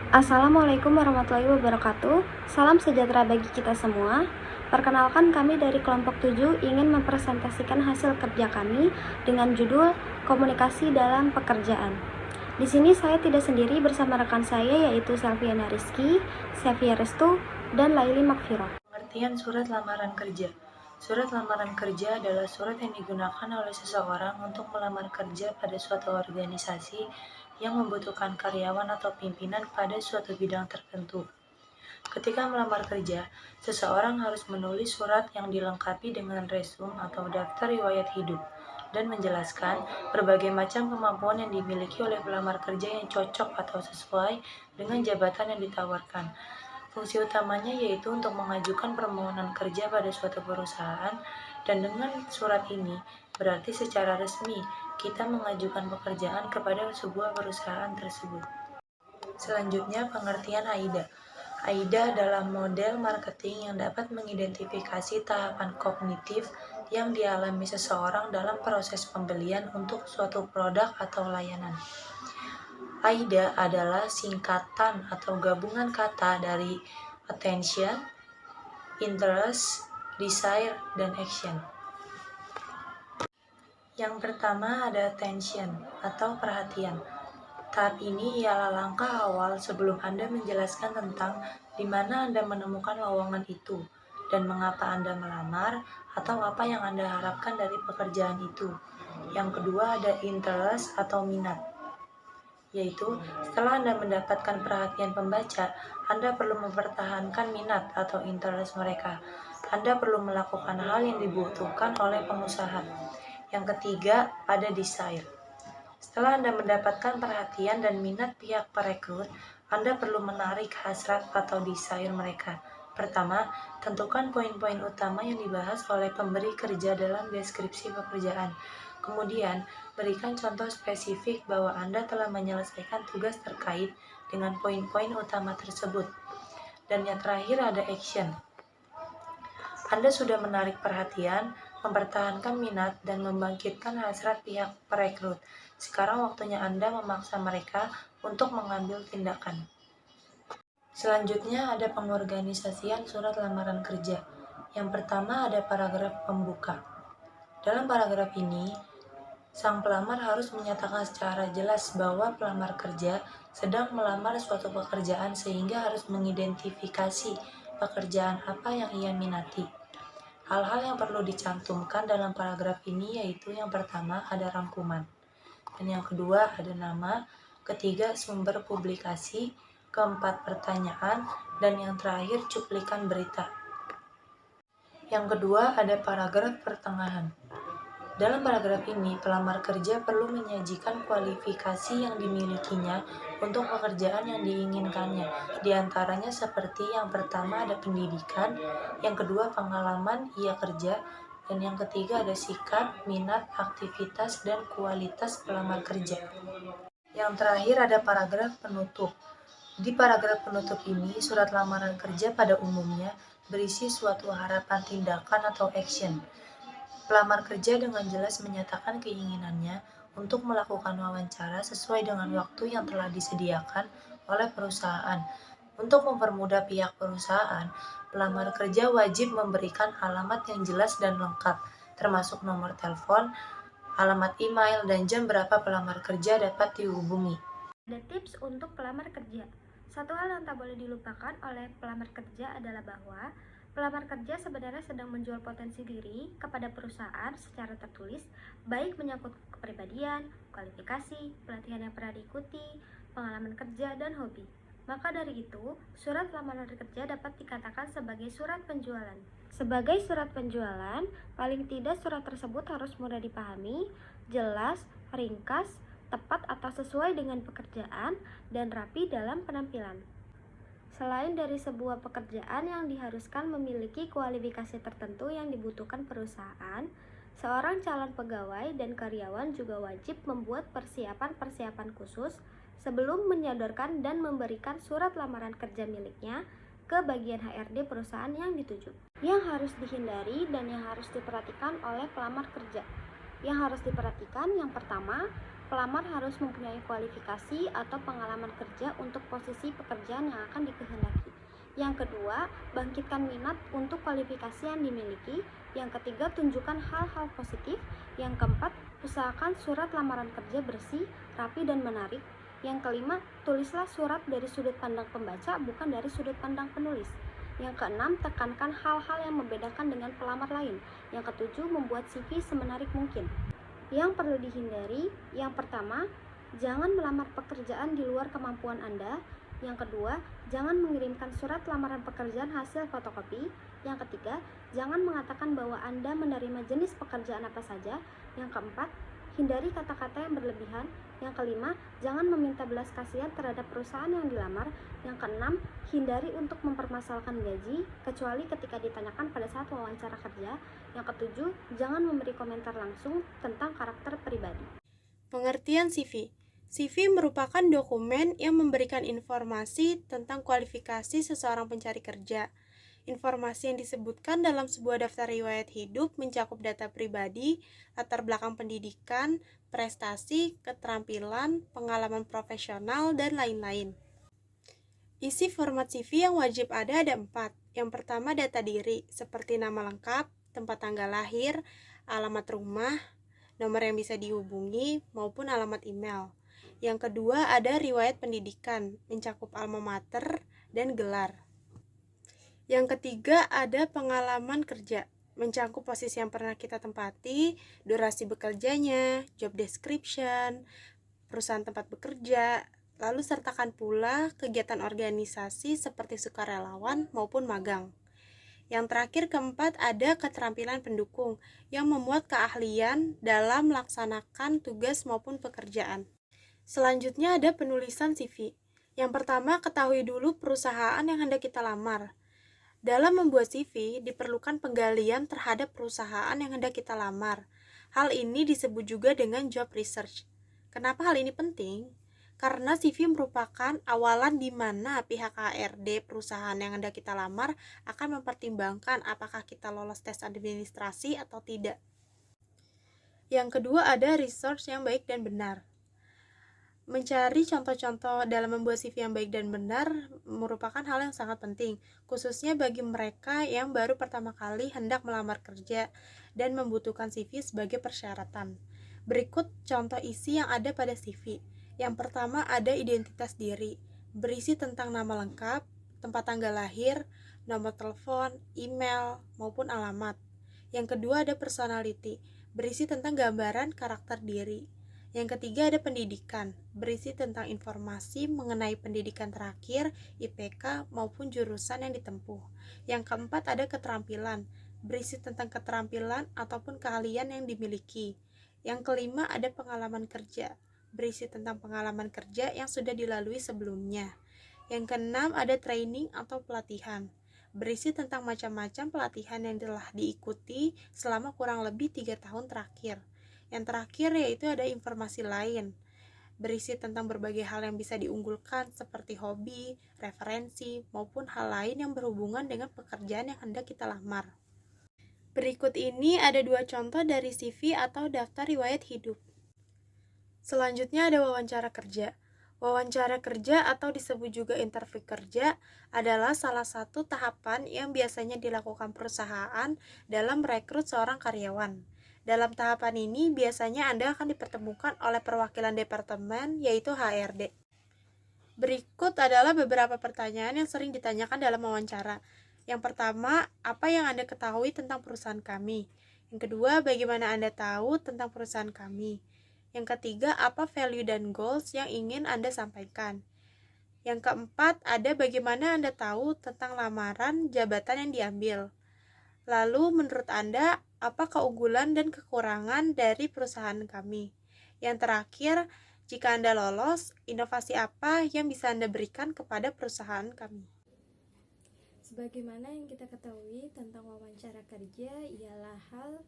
Assalamualaikum warahmatullahi wabarakatuh. Salam sejahtera bagi kita semua. Perkenalkan, kami dari kelompok 7 ingin mempresentasikan hasil kerja kami dengan judul Komunikasi dalam Pekerjaan. Di sini saya tidak sendiri bersama rekan saya yaitu Selviana Rizky, Sevia Restu, dan Laili Makfiro. Pengertian surat lamaran kerja. Surat lamaran kerja adalah surat yang digunakan oleh seseorang untuk melamar kerja pada suatu organisasi yang membutuhkan karyawan atau pimpinan pada suatu bidang tertentu. Ketika melamar kerja, seseorang harus menulis surat yang dilengkapi dengan resume atau daftar riwayat hidup dan menjelaskan berbagai macam kemampuan yang dimiliki oleh pelamar kerja yang cocok atau sesuai dengan jabatan yang ditawarkan. Fungsi utamanya yaitu untuk mengajukan permohonan kerja pada suatu perusahaan, dan dengan surat ini berarti secara resmi kita mengajukan pekerjaan kepada sebuah perusahaan tersebut. Selanjutnya, pengertian AIDA. AIDA adalah model marketing yang dapat mengidentifikasi tahapan kognitif yang dialami seseorang dalam proses pembelian untuk suatu produk atau layanan. AIDA adalah singkatan atau gabungan kata dari attention, interest, desire, dan action. Yang pertama ada attention atau perhatian. Tahap ini ialah langkah awal sebelum Anda menjelaskan tentang di mana Anda menemukan lowongan itu dan mengapa Anda melamar atau apa yang Anda harapkan dari pekerjaan itu. Yang kedua ada interest atau minat, yaitu setelah Anda mendapatkan perhatian pembaca, Anda perlu mempertahankan minat atau interest mereka. Anda perlu melakukan hal yang dibutuhkan oleh pengusaha. Yang ketiga, ada desire. Setelah Anda mendapatkan perhatian dan minat pihak perekrut, Anda perlu menarik hasrat atau desire mereka. Pertama, tentukan poin-poin utama yang dibahas oleh pemberi kerja dalam deskripsi pekerjaan. Kemudian, berikan contoh spesifik bahwa Anda telah menyelesaikan tugas terkait dengan poin-poin utama tersebut. Dan yang terakhir ada action. Anda sudah menarik perhatian, mempertahankan minat, dan membangkitkan hasrat pihak perekrut. Sekarang waktunya Anda memaksa mereka untuk mengambil tindakan. Selanjutnya ada pengorganisasian surat lamaran kerja. Yang pertama ada paragraf pembuka. Dalam paragraf ini, sang pelamar harus menyatakan secara jelas bahwa pelamar kerja sedang melamar suatu pekerjaan sehingga harus mengidentifikasi pekerjaan apa yang ia minati. Hal-hal yang perlu dicantumkan dalam paragraf ini yaitu yang pertama ada rangkuman, dan yang kedua ada nama, ketiga sumber publikasi, keempat pertanyaan, dan yang terakhir cuplikan berita. Yang kedua ada paragraf pertengahan. Dalam paragraf ini, pelamar kerja perlu menyajikan kualifikasi yang dimilikinya untuk pekerjaan yang diinginkannya. Di antaranya seperti yang pertama ada pendidikan, yang kedua pengalaman ia kerja, dan yang ketiga ada sikap, minat, aktivitas, dan kualitas pelamar kerja. Yang terakhir ada paragraf penutup. Di paragraf penutup ini, surat lamaran kerja pada umumnya berisi suatu harapan tindakan atau action. Pelamar kerja dengan jelas menyatakan keinginannya untuk melakukan wawancara sesuai dengan waktu yang telah disediakan oleh perusahaan. Untuk mempermudah pihak perusahaan, pelamar kerja wajib memberikan alamat yang jelas dan lengkap, termasuk nomor telepon, alamat email, dan jam berapa pelamar kerja dapat dihubungi. Ada tips untuk pelamar kerja. Satu hal yang tak boleh dilupakan oleh pelamar kerja adalah bahwa pelamar kerja sebenarnya sedang menjual potensi diri kepada perusahaan secara tertulis, baik menyangkut kepribadian, kualifikasi, pelatihan yang pernah diikuti, pengalaman kerja, dan hobi. Maka dari itu, surat lamaran kerja dapat dikatakan sebagai surat penjualan. Sebagai surat penjualan, paling tidak surat tersebut harus mudah dipahami, jelas, ringkas, tepat atau sesuai dengan pekerjaan, dan rapi dalam penampilan. Selain dari sebuah pekerjaan yang diharuskan memiliki kualifikasi tertentu yang dibutuhkan perusahaan, seorang calon pegawai dan karyawan juga wajib membuat persiapan-persiapan khusus sebelum menyodorkan dan memberikan surat lamaran kerja miliknya ke bagian HRD perusahaan yang dituju. Yang harus dihindari dan yang harus diperhatikan oleh pelamar kerja. Yang harus diperhatikan yang pertama, pelamar harus mempunyai kualifikasi atau pengalaman kerja untuk posisi pekerjaan yang akan dikehendaki. Yang kedua, bangkitkan minat untuk kualifikasi yang dimiliki. Yang ketiga, tunjukkan hal-hal positif. Yang keempat, usahakan surat lamaran kerja bersih, rapi, dan menarik. Yang kelima, tulislah surat dari sudut pandang pembaca, bukan dari sudut pandang penulis. Yang keenam, tekankan hal-hal yang membedakan dengan pelamar lain. Yang ketujuh, membuat CV semenarik mungkin. Yang perlu dihindari, yang pertama, jangan melamar pekerjaan di luar kemampuan Anda. Yang kedua, jangan mengirimkan surat lamaran pekerjaan hasil fotokopi. Yang ketiga, jangan mengatakan bahwa Anda menerima jenis pekerjaan apa saja. Yang keempat, hindari kata-kata yang berlebihan. Yang kelima, jangan meminta belas kasihan terhadap perusahaan yang dilamar. Yang keenam, hindari untuk mempermasalahkan gaji, kecuali ketika ditanyakan pada saat wawancara kerja. Yang ketujuh, jangan memberi komentar langsung tentang karakter pribadi. Pengertian CV. CV merupakan dokumen yang memberikan informasi tentang kualifikasi seseorang pencari kerja. Informasi yang disebutkan dalam sebuah daftar riwayat hidup mencakup data pribadi, latar belakang pendidikan, prestasi, keterampilan, pengalaman profesional, dan lain-lain. Isi format CV yang wajib ada 4. Yang pertama, data diri, seperti nama lengkap, tempat tanggal lahir, alamat rumah, nomor yang bisa dihubungi, maupun alamat email. Yang kedua, ada riwayat pendidikan, mencakup alma mater dan gelar. Yang ketiga, ada pengalaman kerja, mencakup posisi yang pernah kita tempati, durasi bekerjanya, job description, perusahaan tempat bekerja, lalu sertakan pula kegiatan organisasi seperti sukarelawan maupun magang. Yang terakhir, keempat, ada keterampilan pendukung yang memuat keahlian dalam melaksanakan tugas maupun pekerjaan. Selanjutnya ada penulisan CV. Yang pertama, ketahui dulu perusahaan yang hendak kita lamar. Dalam membuat CV, diperlukan penggalian terhadap perusahaan yang hendak kita lamar. Hal ini disebut juga dengan job research. Kenapa hal ini penting? Karena CV merupakan awalan di mana pihak HRD perusahaan yang hendak kita lamar akan mempertimbangkan apakah kita lolos tes administrasi atau tidak. Yang kedua, ada research yang baik dan benar. Mencari contoh-contoh dalam membuat CV yang baik dan benar merupakan hal yang sangat penting, khususnya bagi mereka yang baru pertama kali hendak melamar kerja dan membutuhkan CV sebagai persyaratan. Berikut contoh isi yang ada pada CV. Yang pertama, ada identitas diri, berisi tentang nama lengkap, tempat tanggal lahir, nomor telepon, email, maupun alamat. Yang kedua, ada personality, berisi tentang gambaran karakter diri. Yang ketiga, ada pendidikan, berisi tentang informasi mengenai pendidikan terakhir, IPK, maupun jurusan yang ditempuh. Yang keempat, ada keterampilan, berisi tentang keterampilan ataupun keahlian yang dimiliki. Yang kelima, ada pengalaman kerja, berisi tentang pengalaman kerja yang sudah dilalui sebelumnya. Yang keenam, ada training atau pelatihan, berisi tentang macam-macam pelatihan yang telah diikuti selama kurang lebih 3 tahun terakhir. Yang terakhir yaitu ada informasi lain, berisi tentang berbagai hal yang bisa diunggulkan seperti hobi, referensi, maupun hal lain yang berhubungan dengan pekerjaan yang hendak kita lamar. Berikut ini ada 2 contoh dari CV atau daftar riwayat hidup. Selanjutnya ada wawancara kerja. Wawancara kerja atau disebut juga interview kerja adalah salah satu tahapan yang biasanya dilakukan perusahaan dalam merekrut seorang karyawan. Dalam tahapan ini, biasanya Anda akan dipertemukan oleh perwakilan departemen, yaitu HRD. Berikut adalah beberapa pertanyaan yang sering ditanyakan dalam wawancara. Yang pertama, apa yang Anda ketahui tentang perusahaan kami? Yang kedua, bagaimana Anda tahu tentang perusahaan kami? Yang ketiga, apa value dan goals yang ingin Anda sampaikan? Yang keempat, ada bagaimana Anda tahu tentang lamaran jabatan yang diambil? Lalu, menurut Anda, apa keunggulan dan kekurangan dari perusahaan kami? Yang terakhir, jika Anda lolos, inovasi apa yang bisa Anda berikan kepada perusahaan kami? Sebagaimana yang kita ketahui tentang wawancara kerja ialah hal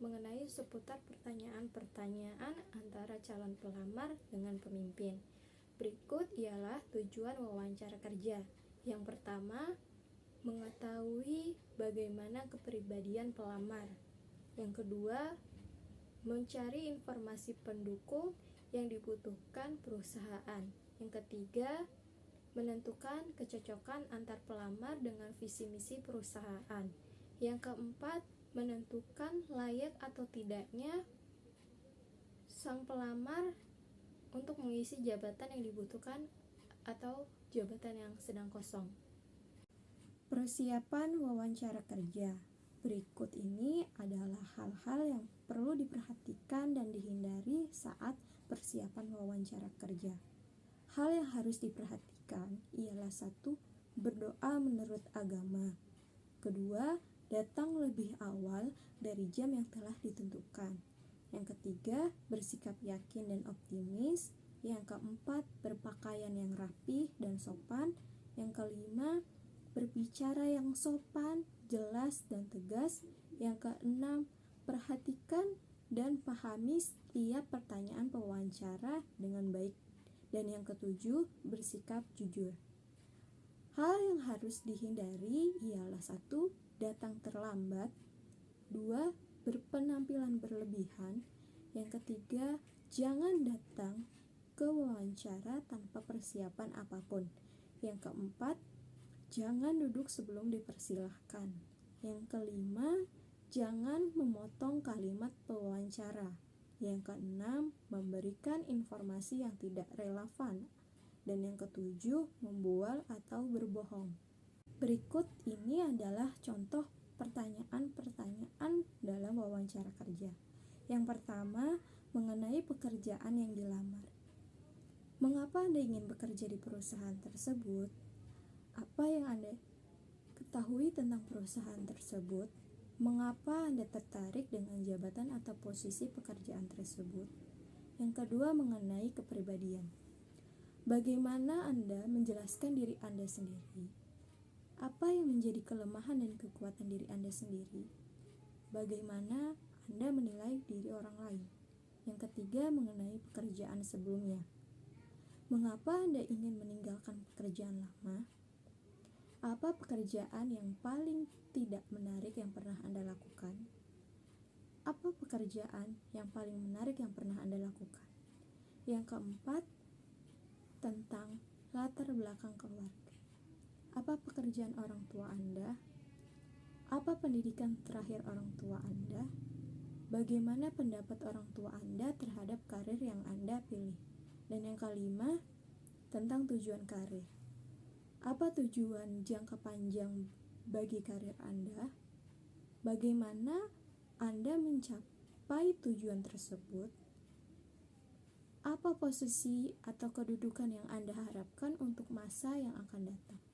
mengenai seputar pertanyaan-pertanyaan antara calon pelamar dengan pemimpin. Berikut ialah tujuan wawancara kerja. Yang pertama, mengetahui bagaimana kepribadian pelamar. Yang kedua, mencari informasi pendukung yang dibutuhkan perusahaan. Yang ketiga, menentukan kecocokan antar pelamar dengan visi misi perusahaan. Yang keempat, menentukan layak atau tidaknya sang pelamar untuk mengisi jabatan yang dibutuhkan atau jabatan yang sedang kosong. Persiapan wawancara kerja. Berikut ini adalah hal-hal yang perlu diperhatikan dan dihindari saat persiapan wawancara kerja. Hal yang harus diperhatikan ialah 1. Berdoa menurut agama. Kedua, datang lebih awal dari jam yang telah ditentukan. Yang ketiga, bersikap yakin dan optimis. Yang keempat, berpakaian yang rapi dan sopan. Yang kelima, berbicara yang sopan, jelas dan tegas. Yang keenam, perhatikan dan pahami setiap pertanyaan pewawancara dengan baik. Dan yang ketujuh, bersikap jujur. Hal yang harus dihindari ialah 1. Datang terlambat. 2. Berpenampilan berlebihan. Yang ketiga, jangan datang ke wawancara tanpa persiapan apapun. Yang keempat, jangan duduk sebelum dipersilahkan. Yang kelima, jangan memotong kalimat pewawancara. Yang keenam, memberikan informasi yang tidak relevan. Dan yang ketujuh, membual atau berbohong. Berikut ini adalah contoh pertanyaan-pertanyaan dalam wawancara kerja. Yang pertama, mengenai pekerjaan yang dilamar. Mengapa Anda ingin bekerja di perusahaan tersebut? Apa yang Anda ketahui tentang perusahaan tersebut? Mengapa Anda tertarik dengan jabatan atau posisi pekerjaan tersebut? Yang kedua, mengenai kepribadian. Bagaimana Anda menjelaskan diri Anda sendiri? Apa yang menjadi kelemahan dan kekuatan diri Anda sendiri? Bagaimana Anda menilai diri orang lain? Yang ketiga, mengenai pekerjaan sebelumnya. Mengapa Anda ingin meninggalkan pekerjaan lama? Apa pekerjaan yang paling tidak menarik yang pernah Anda lakukan? Apa pekerjaan yang paling menarik yang pernah Anda lakukan? Yang keempat, tentang latar belakang keluarga. Apa pekerjaan orang tua Anda? Apa pendidikan terakhir orang tua Anda? Bagaimana pendapat orang tua Anda terhadap karir yang Anda pilih? Dan yang kelima, tentang tujuan karir. Apa tujuan jangka panjang bagi karir Anda? Bagaimana Anda mencapai tujuan tersebut? Apa posisi atau kedudukan yang Anda harapkan untuk masa yang akan datang?